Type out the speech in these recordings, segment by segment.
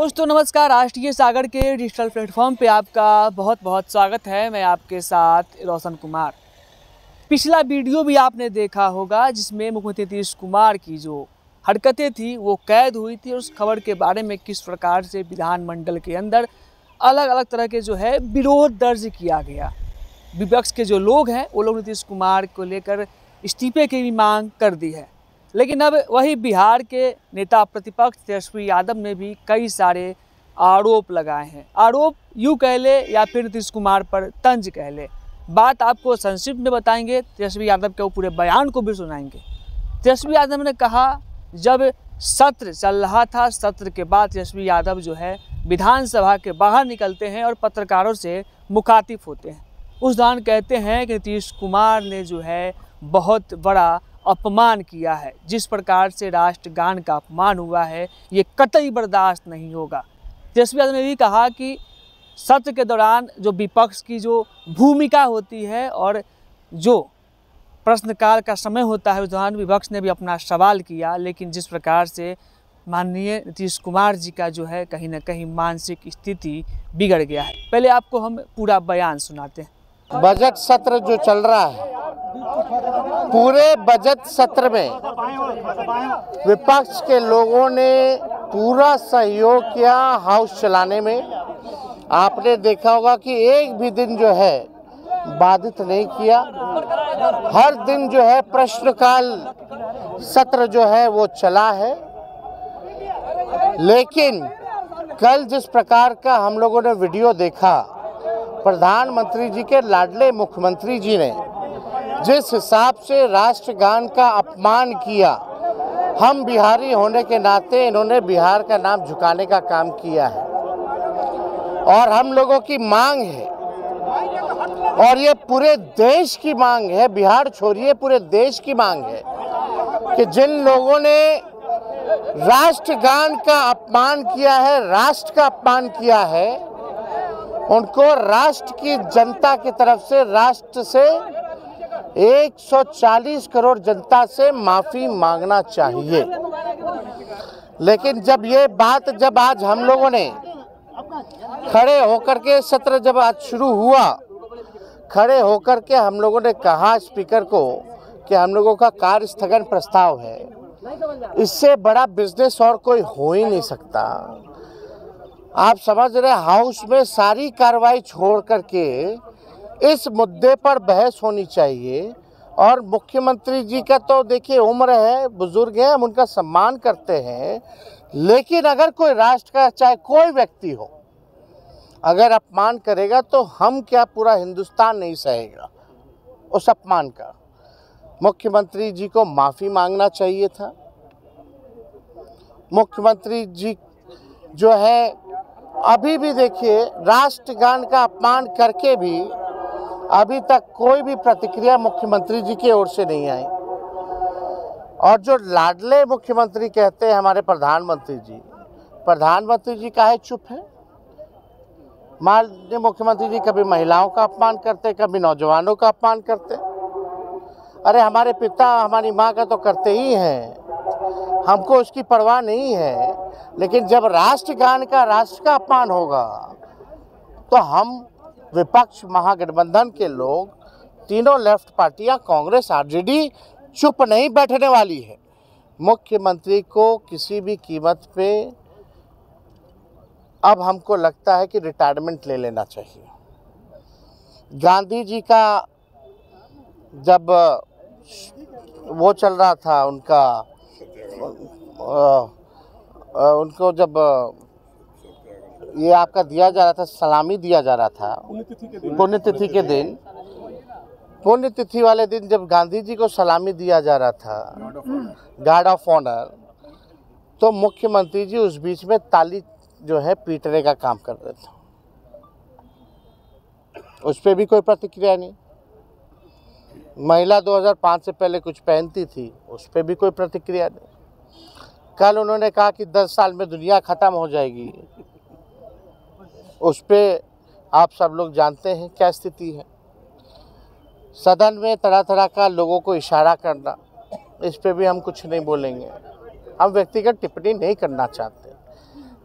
दोस्तों नमस्कार। राष्ट्रीय सागर के डिजिटल प्लेटफॉर्म पे आपका बहुत बहुत स्वागत है। मैं आपके साथ रोशन कुमार। पिछला वीडियो भी आपने देखा होगा जिसमें मुख्यमंत्री नीतीश कुमार की जो हरकतें थी वो कैद हुई थी और उस खबर के बारे में किस प्रकार से विधानमंडल के अंदर अलग अलग तरह के जो है विरोध दर्ज किया गया। विपक्ष के जो लोग हैं वो लोग नीतीश कुमार को लेकर इस्तीफे की भी मांग कर दी है। लेकिन अब वही बिहार के नेता प्रतिपक्ष तेजस्वी यादव ने भी कई सारे आरोप लगाए हैं। आरोप यूँ कह ले या फिर नीतीश कुमार पर तंज कह ले, बात आपको संक्षिप्त में बताएंगे। तेजस्वी यादव के वो पूरे बयान को भी सुनाएंगे। तेजस्वी यादव ने कहा, जब सत्र चल रहा था, सत्र के बाद तेजस्वी यादव जो है विधानसभा के बाहर निकलते हैं और पत्रकारों से मुखातिब होते हैं। उस दौरान कहते हैं कि नीतीश कुमार ने जो है बहुत बड़ा अपमान किया है। जिस प्रकार से राष्ट्रगान का अपमान हुआ है ये कतई बर्दाश्त नहीं होगा। तेजस्वी यादव ने भी कहा कि सत्र के दौरान जो विपक्ष की जो भूमिका होती है और जो प्रश्नकाल का समय होता है उस दौरान विपक्ष ने भी अपना सवाल किया, लेकिन जिस प्रकार से माननीय नीतीश कुमार जी का जो है कहीं ना कहीं मानसिक स्थिति बिगड़ गया है। पहले आपको हम पूरा बयान सुनाते हैं। बजट सत्र जो चल रहा है, पूरे बजट सत्र में विपक्ष के लोगों ने पूरा सहयोग किया हाउस चलाने में। आपने देखा होगा कि एक भी दिन जो है बाधित नहीं किया। हर दिन जो है प्रश्नकाल सत्र जो है वो चला है। लेकिन कल जिस प्रकार का हम लोगों ने वीडियो देखा, प्रधानमंत्री जी के लाडले मुख्यमंत्री जी ने जिस हिसाब से राष्ट्रगान का अपमान किया, हम बिहारी होने के नाते इन्होंने बिहार का नाम झुकाने का काम किया है। और हम लोगों की मांग है और ये पूरे देश की मांग है, बिहार छोड़िए पूरे देश की मांग है कि जिन लोगों ने राष्ट्रगान का अपमान किया है, राष्ट्र का अपमान किया है, उनको राष्ट्र की जनता की तरफ से, राष्ट्र से 140 करोड़ जनता से माफी मांगना चाहिए। लेकिन जब आज हम लोगों ने खड़े होकर के सत्र जब आज शुरू हुआ, खड़े होकर के हम लोगों ने कहा स्पीकर को कि हम लोगों का कार्य स्थगन प्रस्ताव है, इससे बड़ा बिजनेस और कोई हो ही नहीं सकता। आप समझ रहे, हाउस में सारी कार्रवाई छोड़ करके इस मुद्दे पर बहस होनी चाहिए। और मुख्यमंत्री जी का तो देखिए उम्र है, बुजुर्ग है, हम उनका सम्मान करते हैं। लेकिन अगर कोई राष्ट्र का चाहे कोई व्यक्ति हो अगर अपमान करेगा तो हम क्या पूरा हिंदुस्तान नहीं सहेगा उस अपमान का। मुख्यमंत्री जी को माफ़ी मांगना चाहिए था। मुख्यमंत्री जी जो है अभी भी देखिए राष्ट्रगान का अपमान करके भी अभी तक कोई भी प्रतिक्रिया मुख्यमंत्री जी की ओर से नहीं आई। और जो लाडले मुख्यमंत्री कहते हैं हमारे प्रधानमंत्री जी काहे चुप है? माननीय मुख्यमंत्री जी कभी महिलाओं का अपमान करते, कभी नौजवानों का अपमान करते। अरे हमारे पिता हमारी माँ का तो करते ही हैं, हमको उसकी परवाह नहीं है। लेकिन जब राष्ट्रगान का, राष्ट्र का अपमान होगा तो हम विपक्ष महागठबंधन के लोग, तीनों लेफ्ट पार्टियां, कांग्रेस, आरजेडी चुप नहीं बैठने वाली है। मुख्यमंत्री को किसी भी कीमत पे अब हमको लगता है कि रिटायरमेंट ले लेना चाहिए। गांधी जी का जब वो चल रहा था उनको जब ये आपका दिया जा रहा था, सलामी दिया जा रहा था पुण्यतिथि के दिन, पुण्यतिथि वाले दिन जब गांधी जी को सलामी दिया जा रहा था, गार्ड ऑफ ऑनर, तो मुख्यमंत्री जी उस बीच में ताली जो है पीटने का काम कर रहे थे। उस पर भी कोई प्रतिक्रिया नहीं। महिला 2005 से पहले कुछ पहनती थी, उस पर भी कोई प्रतिक्रिया नहीं। कल उन्होंने कहा कि 10 साल में दुनिया खत्म हो जाएगी, उस पर आप सब लोग जानते हैं क्या स्थिति है। सदन में तरह तरह का लोगों को इशारा करना, इस पे भी हम कुछ नहीं बोलेंगे। हम व्यक्तिगत टिप्पणी नहीं करना चाहते।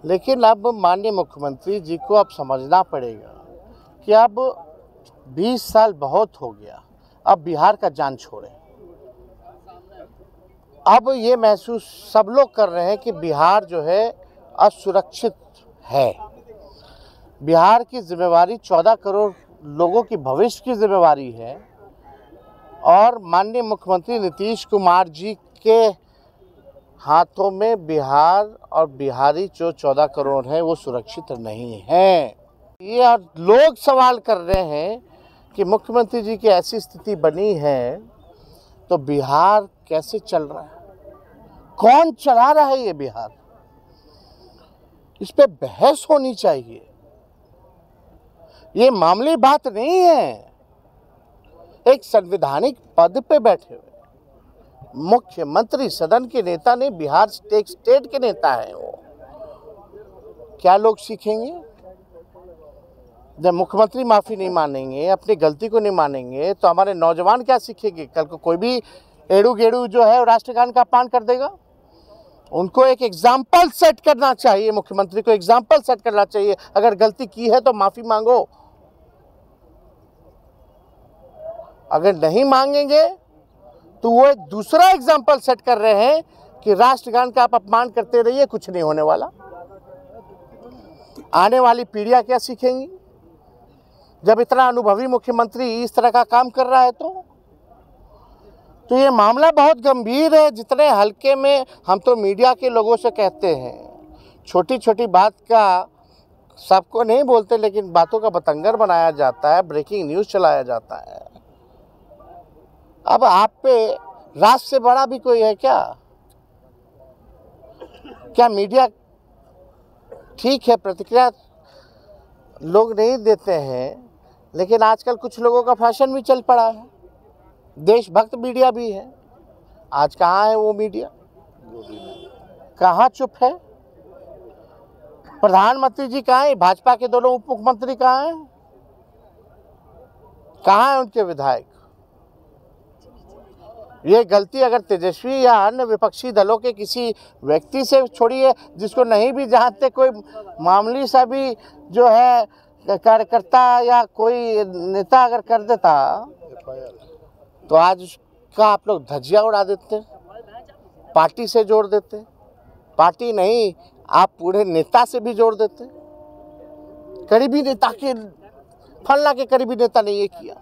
लेकिन अब माननीय मुख्यमंत्री जी को अब समझना पड़ेगा कि अब 20 साल बहुत हो गया, अब बिहार का जान छोड़े। अब ये महसूस सब लोग कर रहे हैं कि बिहार जो है असुरक्षित है। बिहार की जिम्मेवारी 14 करोड़ लोगों की भविष्य की जिम्मेवारी है और माननीय मुख्यमंत्री नीतीश कुमार जी के हाथों में बिहार और बिहारी जो 14 करोड़ हैं वो सुरक्षित नहीं हैं। ये और लोग सवाल कर रहे हैं कि मुख्यमंत्री जी की ऐसी स्थिति बनी है तो बिहार कैसे चल रहा है, कौन चला रहा है ये बिहार, इस पे बहस होनी चाहिए। ये मामूली बात नहीं है। एक संवैधानिक पद पे बैठे हुए मुख्यमंत्री, सदन के नेता ने, बिहार स्टेट के नेता हैं वो, क्या लोग सीखेंगे? जब मुख्यमंत्री माफ़ी नहीं मानेंगे, अपनी गलती को नहीं मानेंगे, तो हमारे नौजवान क्या सीखेंगे? कल को कोई भी एड़ू गेड़ू जो है राष्ट्रगान का अपमान कर देगा। उनको एक एग्जाम्पल सेट करना चाहिए, मुख्यमंत्री को एग्जाम्पल सेट करना चाहिए। अगर गलती की है तो माफ़ी मांगो, अगर नहीं मांगेंगे तो वो एक दूसरा एग्जाम्पल सेट कर रहे हैं कि राष्ट्रगान का आप अपमान करते रहिए, कुछ नहीं होने वाला। आने वाली पीढ़ियां क्या सीखेंगी जब इतना अनुभवी मुख्यमंत्री इस तरह का काम कर रहा है? तो ये मामला बहुत गंभीर है। जितने हल्के में हम तो मीडिया के लोगों से कहते हैं, छोटी छोटी बात का सबको नहीं बोलते, लेकिन बातों का बतंगर बनाया जाता है, ब्रेकिंग न्यूज़ चलाया जाता है। अब आप पे राष्ट्र से बड़ा भी कोई है क्या? क्या मीडिया ठीक है, प्रतिक्रिया लोग नहीं देते हैं, लेकिन आजकल कुछ लोगों का फैशन भी चल पड़ा है, देशभक्त मीडिया भी है। आज कहाँ है वो मीडिया? कहाँ चुप है? प्रधानमंत्री जी कहाँ है? भाजपा के दोनों उप मुख्यमंत्री कहाँ हैं? कहाँ है उनके विधायक? ये गलती अगर तेजस्वी या अन्य विपक्षी दलों के किसी व्यक्ति से छोड़िए, जिसको नहीं भी जानते, कोई मामूली सा भी जो है कार्यकर्ता या कोई नेता अगर कर देता तो आज उसका आप लोग धज्जियां उड़ा देते, पार्टी से जोड़ देते। पार्टी नहीं, आप पूरे नेता से भी जोड़ देते। करीबी नेता के, फल्ला के करीबी नेता ने ये किया।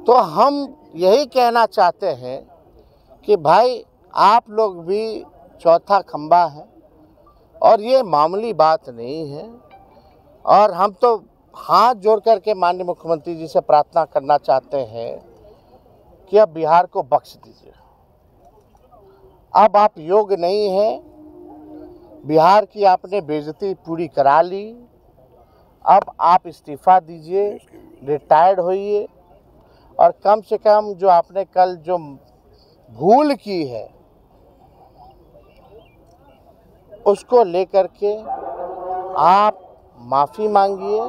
तो हम यही कहना चाहते हैं कि भाई आप लोग भी चौथा खंबा है और ये मामूली बात नहीं है। और हम तो हाथ जोड़ करके माननीय मुख्यमंत्री जी से प्रार्थना करना चाहते हैं कि अब बिहार को बख्श दीजिए। अब आप योग्य नहीं हैं, बिहार की आपने बेइज्जती पूरी करा ली। अब आप इस्तीफा दीजिए, रिटायर्ड होइए और कम से कम जो आपने कल जो भूल की है उसको लेकर के आप माफ़ी मांगिए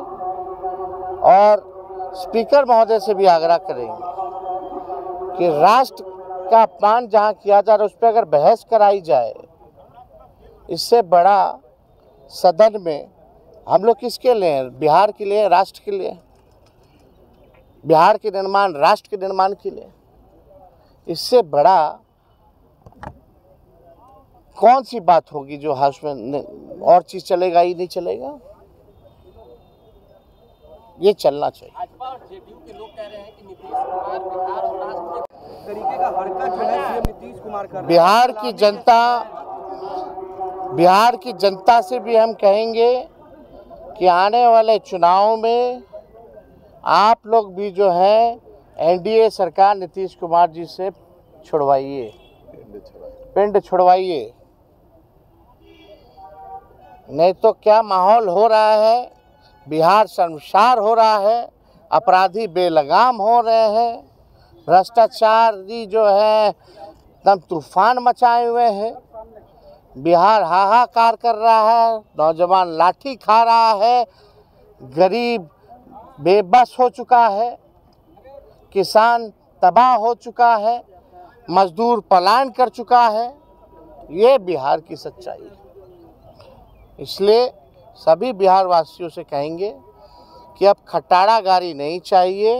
और स्पीकर महोदय से भी आग्रह करेंगे कि राष्ट्र का अपमान जहां किया जा रहा है उस पर अगर बहस कराई जाए, इससे बड़ा सदन में हम लोग किसके लिए हैं? बिहार के लिए, राष्ट्र के लिए, बिहार के निर्माण, राष्ट्र के निर्माण के लिए। इससे बड़ा कौन सी बात होगी जो हाउस में और चीज चलेगा ही नहीं चलेगा? ये चलना चाहिए। भाजपा और जेडीयू के लोग कह रहे हैं कि नीतीश कुमार बिहार और राष्ट्र के तरीके का हरकत जो है सीएम नीतीश कुमार कर रहे हैं। बिहार की जनता से भी हम कहेंगे कि आने वाले चुनाव में आप लोग भी जो है एनडीए सरकार नीतीश कुमार जी से छुड़वाइए, पिंड छुड़वाइए। नहीं तो क्या माहौल हो रहा है, बिहार शर्मसार हो रहा है, अपराधी बेलगाम हो रहे हैं, भ्रष्टाचारी जो है एकदम तूफान मचाए हुए हैं, बिहार हाहाकार कर रहा है, नौजवान लाठी खा रहा है, गरीब बेबस हो चुका है, किसान तबाह हो चुका है, मजदूर पलायन कर चुका है। ये बिहार की सच्चाई है। इसलिए सभी बिहार वासियों से कहेंगे कि अब खटारा गाड़ी नहीं चाहिए।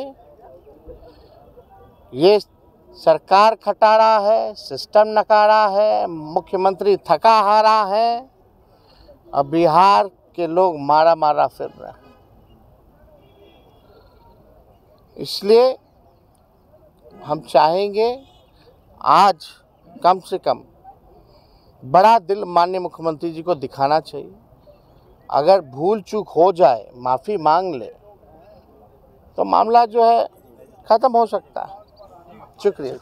ये सरकार खटारा है, सिस्टम नकारा है, मुख्यमंत्री थका हारा है, अब बिहार के लोग मारा मारा फिर रहे हैं। इसलिए हम चाहेंगे आज कम से कम बड़ा दिल माननीय मुख्यमंत्री जी को दिखाना चाहिए। अगर भूल चूक हो जाए, माफ़ी मांग ले, तो मामला जो है ख़त्म हो सकता है। शुक्रिया।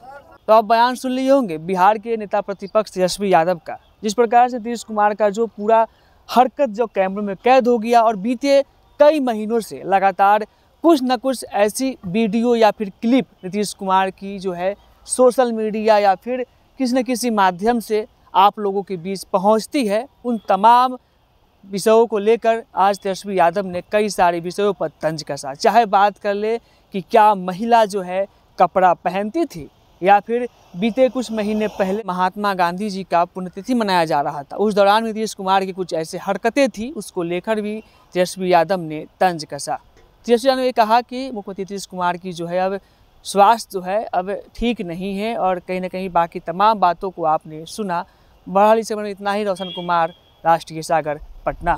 तो आप बयान सुन लिए होंगे बिहार के नेता प्रतिपक्ष तेजस्वी यादव का, जिस प्रकार से नीतीश कुमार का जो पूरा हरकत जो कैमरे में कैद हो गया और बीते कई महीनों से लगातार कुछ न कुछ ऐसी वीडियो या फिर क्लिप नीतीश कुमार की जो है सोशल मीडिया या फिर किसी न किसी माध्यम से आप लोगों के बीच पहुंचती है। उन तमाम विषयों को लेकर आज तेजस्वी यादव ने कई सारे विषयों पर तंज कसा। चाहे बात कर ले कि क्या महिला जो है कपड़ा पहनती थी, या फिर बीते कुछ महीने पहले महात्मा गांधी जी का पुण्यतिथि मनाया जा रहा था, उस दौरान नीतीश कुमार की कुछ ऐसे हरकतें थी, उसको लेकर भी तेजस्वी यादव ने तंज कसा। तेजस्वी यादव ने ये कहा कि मुख्यमंत्री नीतीश कुमार की जो है अब स्वास्थ्य जो है अब ठीक नहीं है, और कहीं ना कहीं बाकी तमाम बातों को आपने सुना। बहरहाल इस समय इतना ही। रोशन कुमार, राष्ट्रीय सागर, पटना।